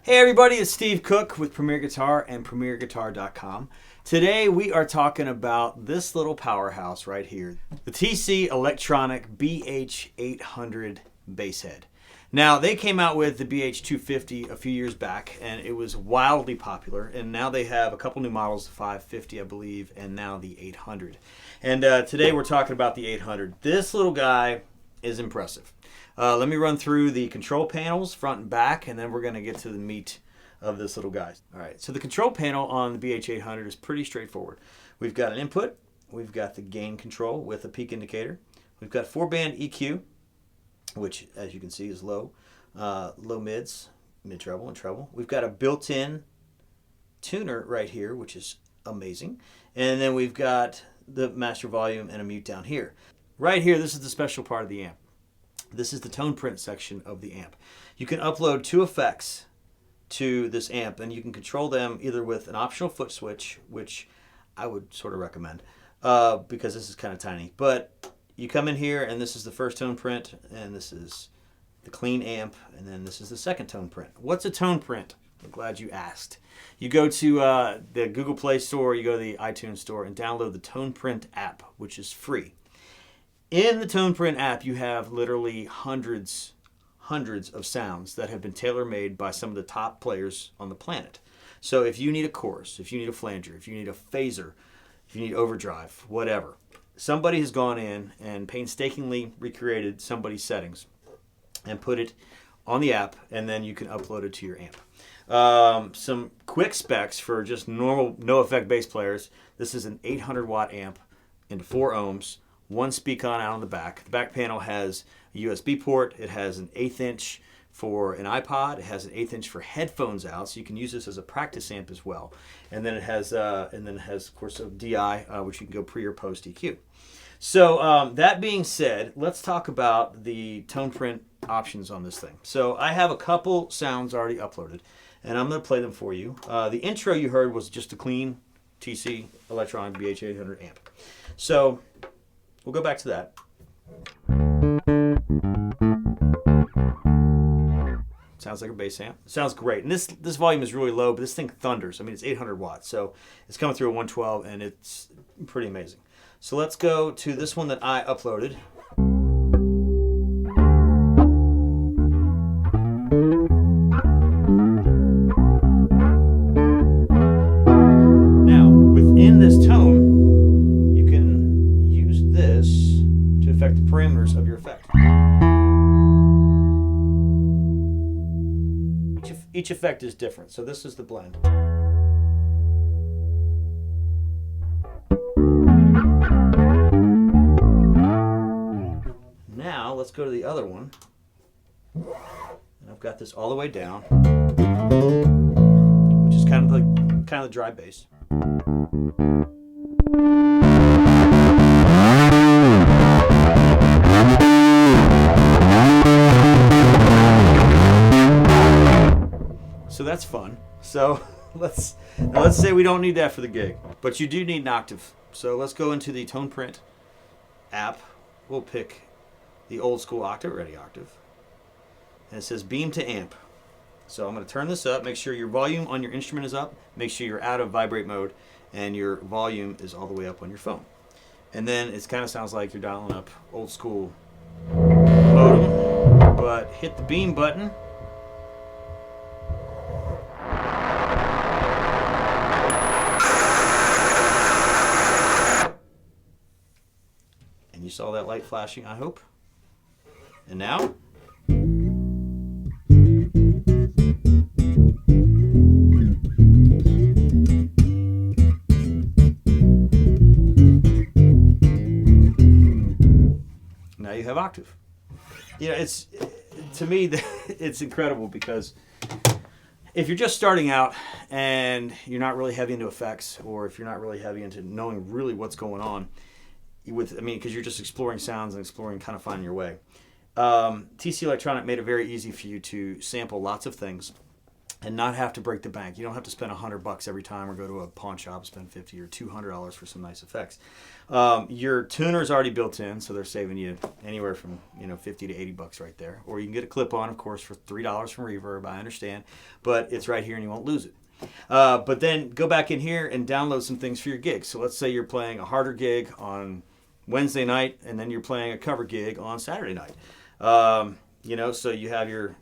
Hey everybody, it's Steve Cook with Premier Guitar and PremierGuitar.com. Today we are talking about this little powerhouse right here, the TC Electronic BH800 bass head. Now they came out with the BH250 a few years back and it was wildly popular, and now they have a couple new models, the 550 I believe, and now the 800. And today we're talking about the 800. This little guy is impressive. Let me run through the control panels front and back, and then we're going to get to the meat of this little guy. All right, so the control panel on the BH800 is pretty straightforward. We've got an input, we've got the gain control with a peak indicator, we've got 4-band EQ, which as you can see is low, low mids, mid treble and treble. We've got a built-in tuner right here, which is amazing, and then we've got the master volume and a mute down here. Right here, this is the special part of the amp. This is the Toneprint section of the amp. You can upload 2 effects to this amp, and you can control them either with an optional foot switch, which I would sort of recommend because this is kind of tiny. But you come in here, and this is the first Toneprint, and this is the clean amp, and then this is the second Toneprint. What's a Toneprint? I'm glad you asked. You go to the Google Play Store, you go to the iTunes Store, and download the Toneprint app, which is free. In the Toneprint app, you have literally hundreds of sounds that have been tailor-made by some of the top players on the planet. So if you need a chorus, if you need a flanger, if you need a phaser, if you need overdrive, whatever, somebody has gone in and painstakingly recreated somebody's settings and put it on the app, and then you can upload it to your amp. Some quick specs for just normal no-effect bass players. This is an 800-watt amp into 4 ohms. 1 speak-on out on the back. The back panel has a USB port. It has an 1/8 inch for an iPod. It has an 1/8 inch for headphones out, so you can use this as a practice amp as well. And then it has, of course, a DI, which you can go pre or post EQ. So that being said, let's talk about the Toneprint options on this thing. So I have a couple sounds already uploaded, and I'm going to play them for you. The intro you heard was just a clean TC Electronic BH800 amp. So we'll go back to that. Sounds like a bass amp. Sounds great. And this volume is really low, but this thing thunders. I mean, it's 800 watts, so it's coming through a 112, and it's pretty amazing. So let's go to this one that I uploaded. Now, within this tone, affect the parameters of your effect. Each effect is different, so this is the blend. Now let's go to the other one, and I've got this all the way down, which is kind of the dry bass. So that's fun. So let's say we don't need that for the gig, but you do need an octave. So let's go into the Toneprint app. We'll pick the old school octave, ready octave, and it says beam to amp. So I'm going to turn this up. Make sure your volume on your instrument is up. Make sure you're out of vibrate mode, and your volume is all the way up on your phone. And then it kind of sounds like you're dialing up old school modem, but hit the beam button. You saw that light flashing, I hope. And now? Now you have octave. You know, to me, it's incredible because if you're just starting out and you're not really heavy into effects, or if you're not really heavy into knowing really what's going on, because you're just exploring sounds and exploring, kind of finding your way. TC Electronic made it very easy for you to sample lots of things and not have to break the bank. You don't have to spend $100 every time or go to a pawn shop and spend $50 or $200 for some nice effects. Your tuner is already built in, so they're saving you anywhere from $50 to $80 right there. Or you can get a clip-on, of course, for $3 from Reverb. I understand, but it's right here and you won't lose it. But then go back in here and download some things for your gig. So let's say you're playing a harder gig on Wednesday night, and then you're playing a cover gig on Saturday night. So you have your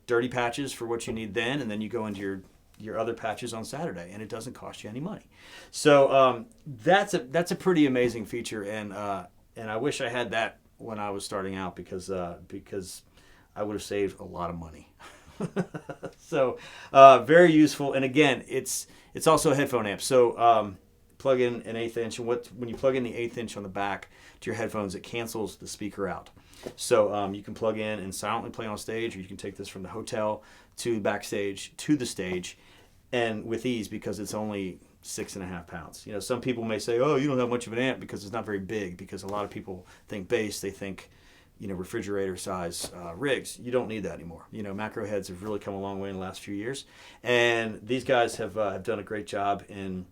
dirty patches for what you need then, and then you go into your other patches on Saturday, and it doesn't cost you any money. So that's a pretty amazing feature, and I wish I had that when I was starting out because I would have saved a lot of money. So very useful, and again, it's also a headphone amp. So plug in an 1/8 inch, and when you plug in the 1/8 inch on the back to your headphones, it cancels the speaker out. So you can plug in and silently play on stage, or you can take this from the hotel to backstage to the stage, and with ease because it's only 6.5 pounds. Some people may say, "Oh, you don't have much of an amp because it's not very big." Because a lot of people think bass, they think refrigerator size rigs. You don't need that anymore. Macro heads have really come a long way in the last few years, and these guys have done a great job in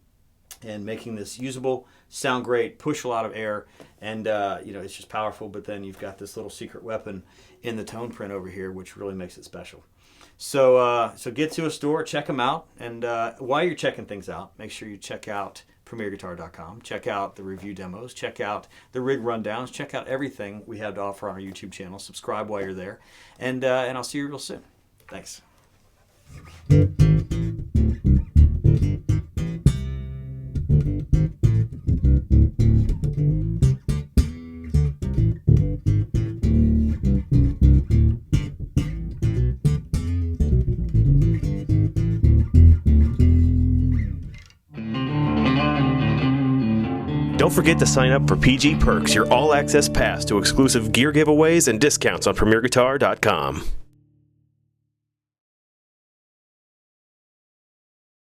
making this usable, sound great, push a lot of air, and it's just powerful. But then you've got this little secret weapon in the Toneprint over here, which really makes it special. So get to a store, check them out, and while you're checking things out, make sure you check out PremierGuitar.com. Check out the review demos. Check out the rig rundowns. Check out everything we have to offer on our YouTube channel. Subscribe while you're there, and I'll see you real soon. Thanks. Don't forget to sign up for PG Perks, your all-access pass to exclusive gear giveaways and discounts on PremierGuitar.com.